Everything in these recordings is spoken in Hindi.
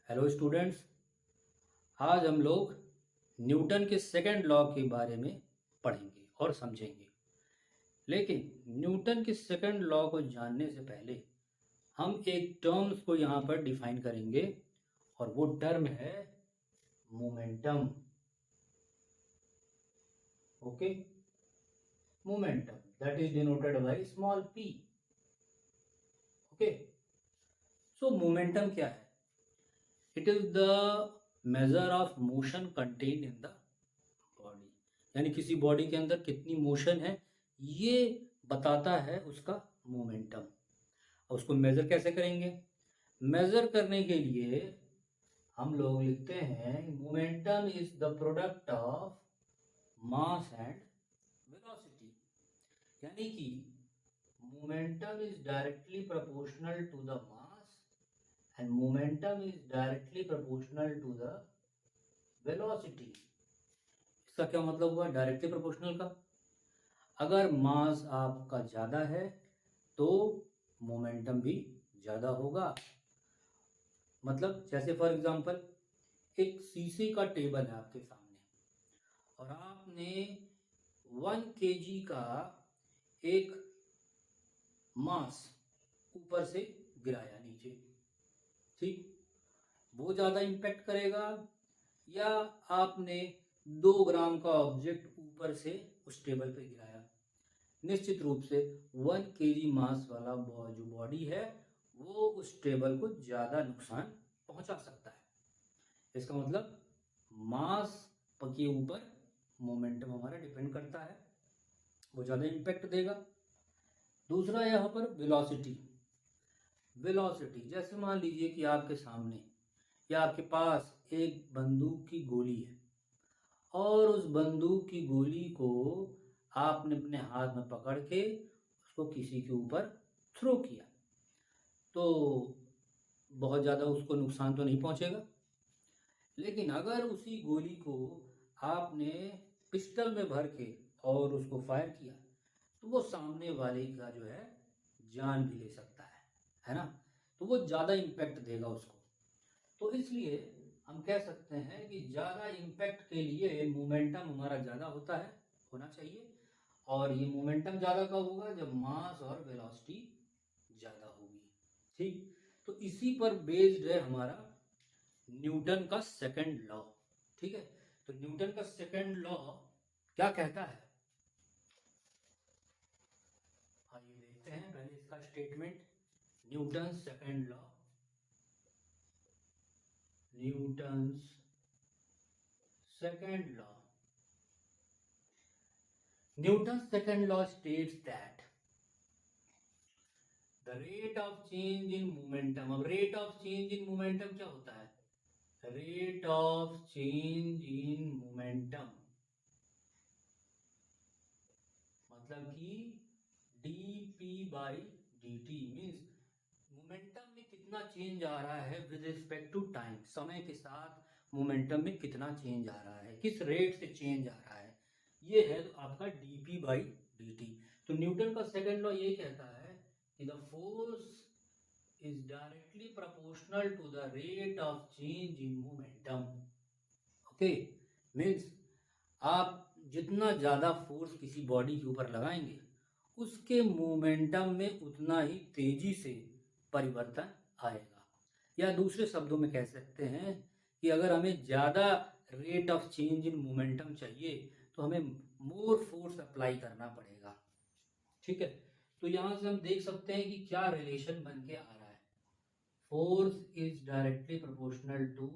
Hello students. आज हम लोग न्यूटन के सेकंड लॉ के बारे में पढ़ेंगे और समझेंगे। लेकिन न्यूटन के सेकंड लॉ को जानने से पहले हम एक टर्म्स को यहाँ पर डिफाइन करेंगे और वो टर्म है momentum. Okay, momentum that is denoted by small p। Okay, so momentum क्या है? It is the measure of motion contained in the body, यानी किसी बॉडी के अंदर कितनी मोशन है ये बताता है उसका मोमेंटम। और उसको मेजर कैसे करेंगे? मेजर करने के लिए हम लोग लिखते हैं momentum is the product of mass and velocity, यानी कि momentum is directly proportional to the mass and momentum is directly proportional to the velocity. इसका क्या मतलब हुआ डायरेक्टली प्रोपोर्शनल का? अगर मास आपका ज़्यादा है तो मोमेंटम भी ज़्यादा होगा। मतलब जैसे फॉर एग्जांपल एक शीशे का टेबल है आपके सामने और आपने 1 kg का एक मास ऊपर से गिराया नीचे, ठीक? वो ज़्यादा इम्पैक्ट करेगा या आपने 2 ग्राम का ऑब्जेक्ट ऊपर से उस टेबल पे गिराया? निश्चित रूप से 1 kg मास वाला जो बॉडी है वो उस टेबल को ज़्यादा नुकसान पहुंचा सकता है। इसका मतलब मास के ऊपर मोमेंटम हमारा डिपेंड करता है, वो ज़्यादा इम्पैक्ट देगा। दूसरा यहाँ पर वेलोसिटी। वेलोसिटी जैसे मान लीजिए कि आपके सामने या आपके पास एक बंदूक की गोली है और उस बंदूक की गोली को आपने अपने हाथ में पकड़ के उसको किसी के ऊपर थ्रो किया तो बहुत ज़्यादा उसको नुकसान तो नहीं पहुंचेगा। लेकिन अगर उसी गोली को आपने पिस्टल में भर के और उसको फायर किया तो वो सामने वाले का जो है जान भी ले सकता है ना? तो वो ज़्यादा इम्पैक्ट देगा उसको। तो इसलिए हम कह सकते हैं कि ज़्यादा इम्पैक्ट के लिए मोमेंटम हमारा ज़्यादा होना चाहिए। और ये मोमेंटम ज़्यादा कब होगा? जब मास और वेलोसिटी ज़्यादा होगी, ठीक? तो इसी पर बेस्ड है हमारा न्यूटन का सेकंड लॉ, ठीक है? तो न्यूटन का सेकंड लॉ क्या कहता है आइए देखते हैं पहले इसका statement. Newton second law, Newton's second law. Newton's second law states that the rate of change in momentum. अब rate of change in momentum क्या होता है? Rate of change in momentum मतलब कि dp by dt means momentum में कितना चेंज आ रहा है विद रिस्पेक्ट टू टाइम। समय के साथ मोमेंटम में कितना चेंज आ रहा है, किस रेट से चेंज आ रहा है, ये है आपका dp बाई dt। तो न्यूटन का सेकंड लॉ ये कहता है कि the force is directly proportional to the rate of change in momentum. Okay, means आप जितना ज़्यादा फोर्स किसी बॉडी के ऊपर लगाएंगे उसके मोमेंटम में उतना ही तेजी से परिवर्तन आएगा। या दूसरे शब्दों में कह सकते हैं कि अगर हमें ज़्यादा rate of change in momentum चाहिए तो हमें मोर फोर्स अप्लाई करना पड़ेगा, ठीक है? तो यहाँ से हम देख सकते हैं कि क्या रिलेशन बन के आ रहा है। Force is directly proportional to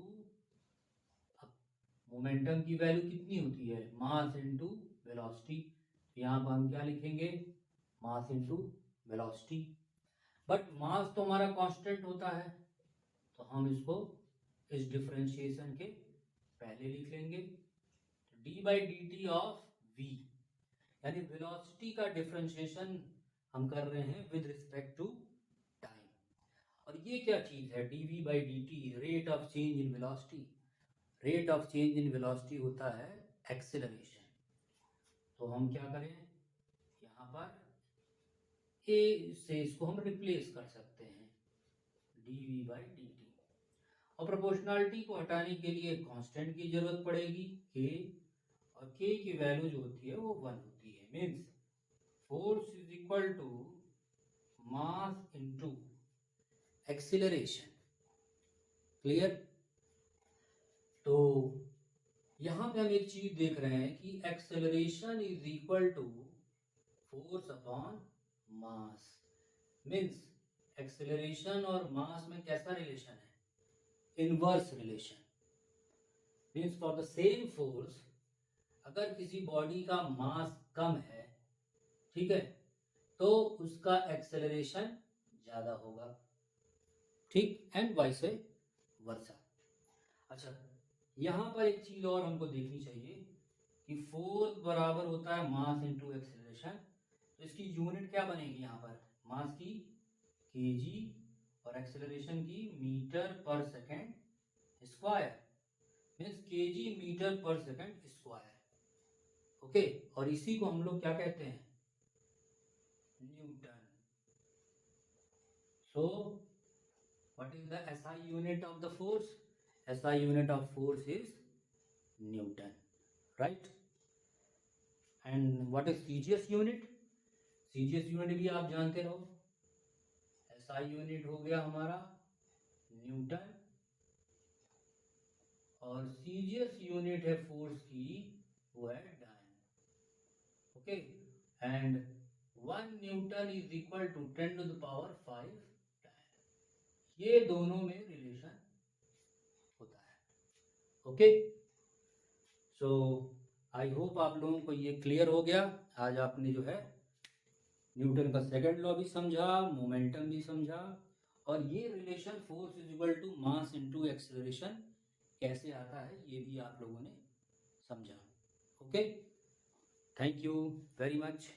momentum की वैल्यू कितनी होती है? Mass into velocity. यहाँ पर हम क्या लिखेंगे? Mass into velocity. But mass तो हमारा कांस्टेंट होता है तो हम इसको इस डिफरेंशिएशन के पहले लिख लेंगे। D by d t of v, यानी वेलोसिटी का डिफरेंशिएशन हम कर रहे हैं विद रिस्पेक्ट टू टाइम। और ये क्या चीज़ है? D v by d t, rate of change in velocity. Rate of change in velocity होता है एक्सेलरेशन। तो हम क्या करें, यहाँ पर ए से इसको हम रिप्लेस कर सकते हैं d v by d t. और प्रोपोर्शनलिटी को हटाने के लिए कांस्टेंट की जरूरत पड़ेगी के, और के की वैल्यू जो होती है वो 1 होती है। Means force is equal to mass into acceleration. Clear? तो यहां पे हम एक चीज देख रहे हैं कि acceleration is equal to force upon mass. Means acceleration और मास में कैसा रिलेशन है? Inverse relation. Means for the same force, अगर किसी बॉडी का मास कम है, ठीक है, तो उसका एक्सेलरेशन ज्यादा होगा, ठीक, एंड वाइस वर्सा। अच्छा, यहां पर एक चीज और हमको देखनी चाहिए कि फोर्स बराबर होता है मास इनटू एक्सेलरेशन। तो इसकी यूनिट क्या बनेगी यहाँ पर? मास की केजी और एक्सेलरेशन की metre per second square. Means KG metre per second square. Okay, और इसी को हम लोग क्या कहते हैं? Newton. So what is the SI unit of the force? SI unit of force is Newton, right? And what is CGS unit? CGS unit भी आप जानते रहो। एसआई यूनिट हो गया हमारा न्यूटन, और सीजीएस यूनिट है फोर्स की, वो है dyne. Okay, and 1 Newton is equal to 10 to the power 5 dyne. ये दोनों में रिलेशन होता है। ओके, सो आई होप आप लोगों को ये क्लियर हो गया। आज आपने जो है न्यूटन का सेकंड लॉ भी समझा, मोमेंटम भी समझा, और ये relation force is equal to mass into acceleration कैसे आता है ये भी आप लोगों ने समझा। Okay, thank you very much.